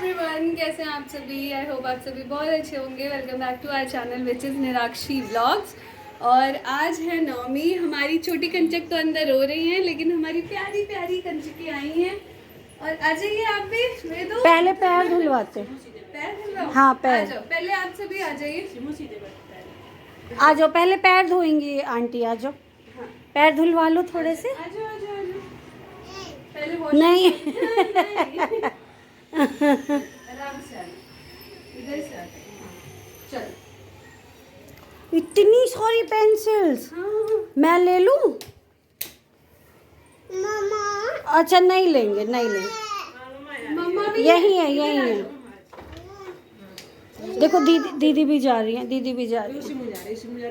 Everyone, कैसे हैं आप सभी। आई होप आप सभी बहुत अच्छे होंगे। Welcome back to our channel which is Nirakshi vlogs. और आज है नवमी। हमारी छोटी कंचक तो अंदर रो रही हैं, लेकिन हमारी प्यारी प्यारी कंचकी आई हैं। और आ जाइए आप भी, मैं दो पहले पैर धुलवाते हैं। पैर धुलवाओ। हाँ पैर। आ जाओ, पहले आप सभी आ जाइए। आ जाओ, पहले पैर धोएंगी आंटी। आ जाओ, हाँ। पैर धुलवा लो थोड़े से। आ जाओ आ जाओ आ जाओ। पहले नहीं आराम से आ, इधर से आते हैं। हाँ, चलो। इतनी सारी पेंसिल्स। हाँ। मैं ले लूं? अच्छा नहीं लेंगे, नहीं लेंगे। मम्मा भी यही है, यही है। देखो दीदी, दीदी भी जा रही है, दीदी भी जा रही है।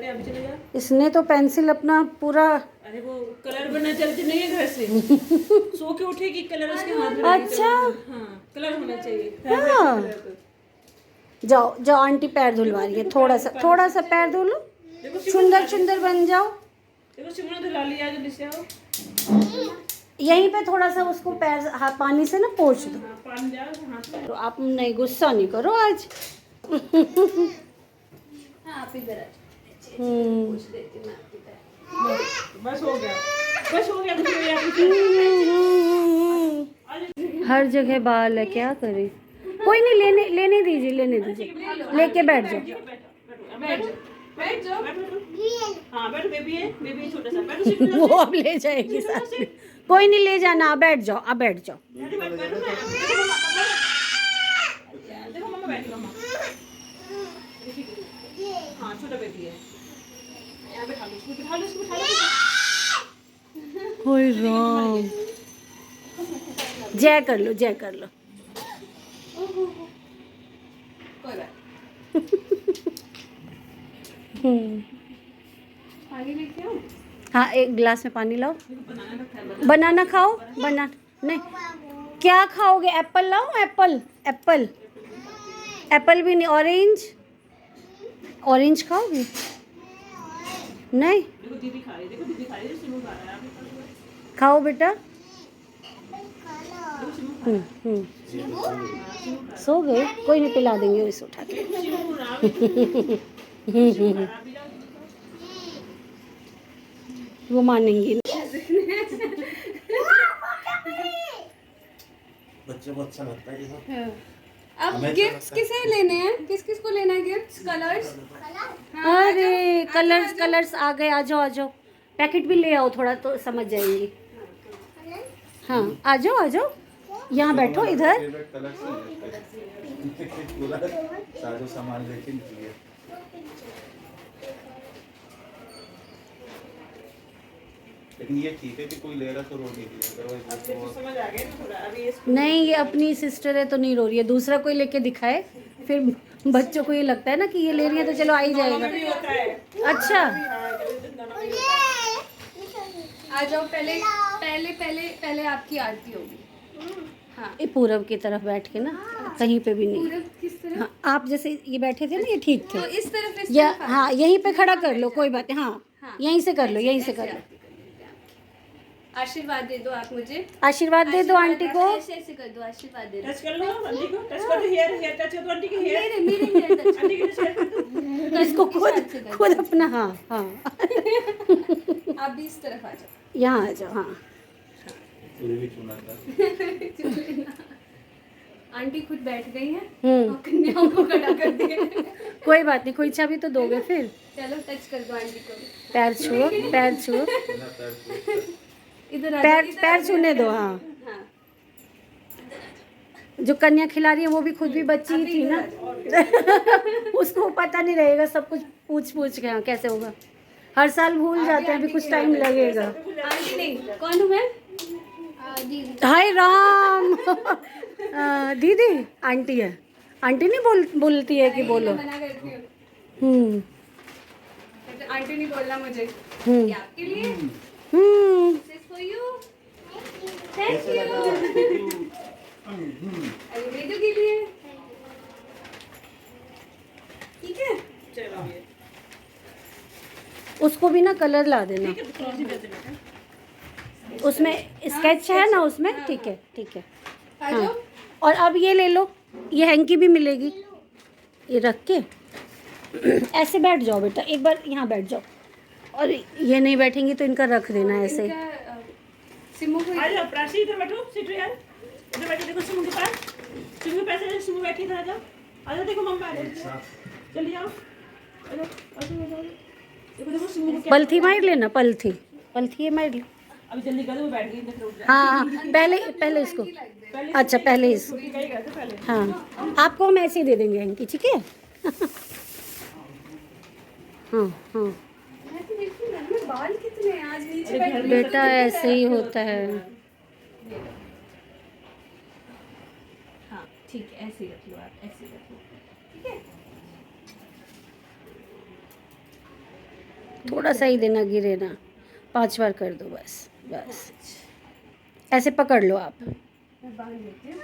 अभी चले जा। इसने तो पेंसिल अपना पूरा। अरे वो कलर बनना चलती नहीं है घर से। सो के उठेगी, कलर उसके हाथ में। अच्छा। हाँ, कलर होना चाहिए। हाँ। जाओ जाओ, आंटी पैर धुलवा रही है। थोड़ा सा पैर धो लो, सुंदर सुंदर बन जाओ। देखो सिमरन धुला लिया, जल्दी से आओ। यहीं पे थोड़ा सा उसको पैर हाथ पानी से ना पोंछ दो। हाँ, पानी डाल हाथ में। तो आप नहीं, गुस्सा नहीं करो आज। हाँ, आप इधर आ जाओ। पूछ देती हूँ आपकी तरफ। बस हो गया, बस हो गया। हर जगह बाल है, क्या करें। कोई नहीं, लेने दीजिए, लेके बैठ जाओ। बैठ जाओ। हाँ बैठो, बेबी है, बेबी छोटा सा। बैठो सिमरन। वो अब ले जाएगी साथ में। कोई नहीं, ले जाना। आप बैठ जाओ, आप बैठ जाओ। देखो मम्मा बैठी, मम्मा। हाँ छोटा बेबी है। यहाँ बैठा लो, इसको बैठा लो, इसको बैठा लो। ओए राम। जय कर लो, जय कर लो। कोई बात। पानी लेके आओ। हाँ, एक गिलास में पानी लाओ। बनाना खाओ। बनाना नहीं, क्या खाओगे? एप्पल लाओ। एप्पल भी नहीं। ऑरेंज खाओगे? नहीं देखो दीदी खा रही है, देखो दीदी खा रही है, सिमरन खा रहा है। आप खाओ बेटा। देखो सो गए? कोई नहीं, पिला देंगे उसे उठा के। वो मानेंगी नहीं। बच्चे को अच्छा लगता है ये सब। अब गिफ्ट्स किसे लेने हैं? किस किस को लेना है गिफ्ट्स? कलर्स। अरे कलर्स आ गए। आ जाओ। पैकेट भी ले आओ, थोड़ा तो समझ जाएंगी। हाँ, आ जाओ। यहाँ बैठो इधर। फेवरेट कलर से पूरा साजो सामान लेके निकली है। लेकिन ये ठीक है कि कोई ले रहा तो रो नहीं दिया। अदरवाइज समझ आ गया ना थोड़ा। अभी ये नहीं, ये अपनी सिस्टर है तो नहीं रो रही है। दूसरा कोई लेके दिखाए, फिर बच्चों को ये लगता है ना कि ये ले रही है तो चलो आ ही जाएगा। भी होता है। अच्छा, आ जाओ। पहले आपकी आरती होगी। हाँ, ये पूरब की तरफ बैठ के ना, कहीं पे भी नहीं। पूरब किस तरफ? हाँ, आप जैसे ये बैठे थे ना, ये ठीक थे। तो इस तरफ या आ हाँ, यहीं पे खड़ा कर लो, कोई बात नहीं। हाँ। हाँ, यहीं से कर लो, यहीं से कर लो। आशीर्वाद दे दो आप मुझे। आशीर्वाद दे दो आंटी को। ऐसे कर दो, आशीर्वाद दे दो। टच कर लो आंटी को, टच कर दो। हेयर टच कर दो आंटी के हेयर। मेरे touch आंटी के टच कर दो। इसको खुद अपना। हाँ आप भी इस तरफ आ जाओ। यहाँ आ जाओ। हाँ, पूरी भी चुना था। आंटी खुद बैठ गई हैं और कन्याओं को खड़ा कर दिया। कोई बात नहीं, कोई इच्छा भी तो दोगे फिर। चलो टच कर दो आंटी को। पैर छुओ। इधर आ पैर जाओ, पैर छूने दो। हाँ, हाँ। जो कन्या खिला रही है वो भी खुद भी बच्ची ही थी ना। उसको पता नहीं रहेगा सब कुछ पूछ के। हाँ, कैसे होगा? हर साल भूल जाते हैं, अभी कुछ टाइम लगेगा। आंटी नहीं, कौन हूँ मैं? हाय राम। दीदी आंटी है। आंटी नहीं बोलती है कि बोलो। मना करती हूँ। आंटी नहीं बोलना मुझे। ये आपके लिए। This is for you. Thank you. अरे वेदू के लिए। ठीक है। चलो ये उसको भी ना कलर ला देना। उसमें स्केच है ना उसमें। ठीक है। आ जाओ। और अब ये ले लो, ये हैंकी भी मिलेगी, ये रख के ऐसे बैठ जाओ बेटा, एक बार यहाँ बैठ जाओ। और ये नहीं बैठेंगी तो इनका रख देना ऐसे। सिमू को आ जाओ प्राची, इधर बैठो, सिट यार, इधर बैठो, देखो सिमू के पास, सिमू के पास है, सिमू बैठी इधर, आ जाओ, देखो मम्मा आ जाओ, जल्दी आओ, आ जाओ, देखो देखो सिमू को क्या, पलथी मार लेना, पलथी ये मार ले। अभी जल्दी कर दो, वो बैठ गई, इधर उठ जा, हाँ पहले इसको, अच्छा पहले इसको, कहीं गए थे पहले। हाँ आपको हम ऐसे ही दे देंगे हैंकी, ठीक है। हाँ मैं तो देखती हूँ ना, बाल कितने हैं आज नीचे बैठ के। बेटा ऐसे ही होता है। हाँ ठीक है, ऐसे ही रख लो आप, ऐसे ही रख लो, ठीक है। थोड़ा सा ही देना, गिरे ना, 5 बार कर दो बस। ऐसे पकड़ लो आप। मैं बांध लेती हूँ।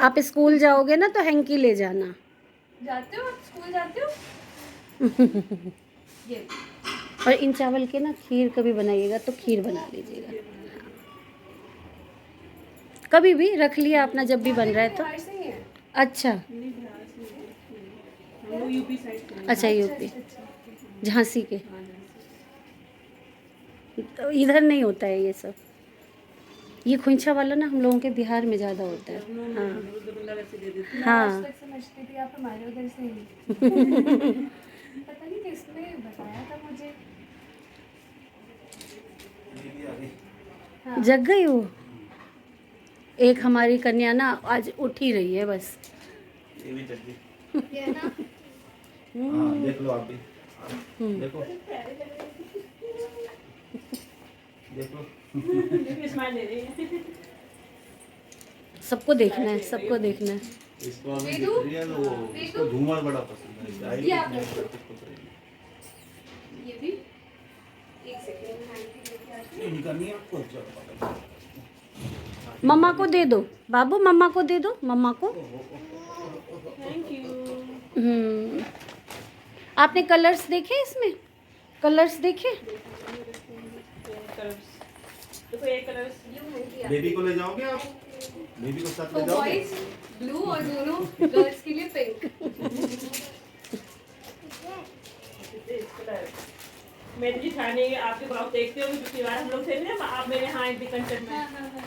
आप स्कूल जाओगे ना तो हैंकी ले जाना। जाते हो आप स्कूल जाते हो? ये और इन चावल के ना खीर कभी बनाइएगा तो खीर बना लीजिएगा, कभी भी रख लिया अपना, जब भी बन रहा है तो। बाहर से ही है। अच्छा वो यूपी साइड से। अच्छा, यूपी झांसी के, तो इधर नहीं होता है ये सब। ये खोइंछा वाला ना हम लोगों के बिहार में ज़्यादा होता है। हाँ मैं हाँ आज तक समझती थी आप हमारे उधर से ही। पता नहीं किसने बताया था मुझे। जग गई वो। एक हमारी कन्या ना आज उठ ही रही है बस। ये भी चल ये ना हाँ देख लो आप भी, देखो देखो देखो स्माइल दे रही है। सबको देखना है, सबको देखना है। इसको अभी देख रही है तो इसको झूमर बड़ा पसंद है, स्टाइल ये आप इतना देखो। कुछ करेगी। ये भी एक सेकंड में लेके आती हूँ। इनका नहीं आपको चलो मम्मा को दे दो बाबू, मम्मा को दे दो, मम्मा को। Thank you. आपने कलर्स देखे इसमें? कलर्स देखे? देखो ये कलर बेबी को ले जाओगे आप, बेबी को साथ ले तो जाओगे। बॉयज ब्लू और दोनों गर्ल्स के लिए पिंक। मैं जी ठाने आपके ब्लॉग देखते हो, पिछली बार हम लोग थे ना, आप मेरे यहाँ एक कंसर्ट में,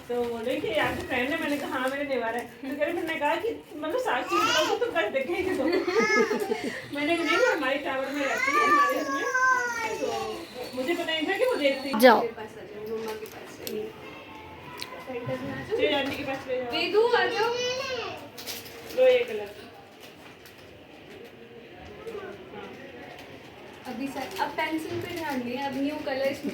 तो बोले कि आपकी फ्रेंड है, मैंने कहा हाँ मेरे नेवार है, तो कह रहे, मैंने कहा कि मतलब साक्षी बताओ तो कल देखेंगे तो। मैंने कहा नहीं, हमारी टावर में रहती है हमारे इसमें, तो मुझे पता नहीं था कि वो देखती है। जाओ मेरे पास आ जाओ, मम्मा के पास से। सेंटर में आ जाओ। चलिए आंटी के पास ले जाओ, वेदू आ जाओ। लो ये कलर। अभी सर अब पेंसिल पे ध्यान दें, अब न्यू कलर्स में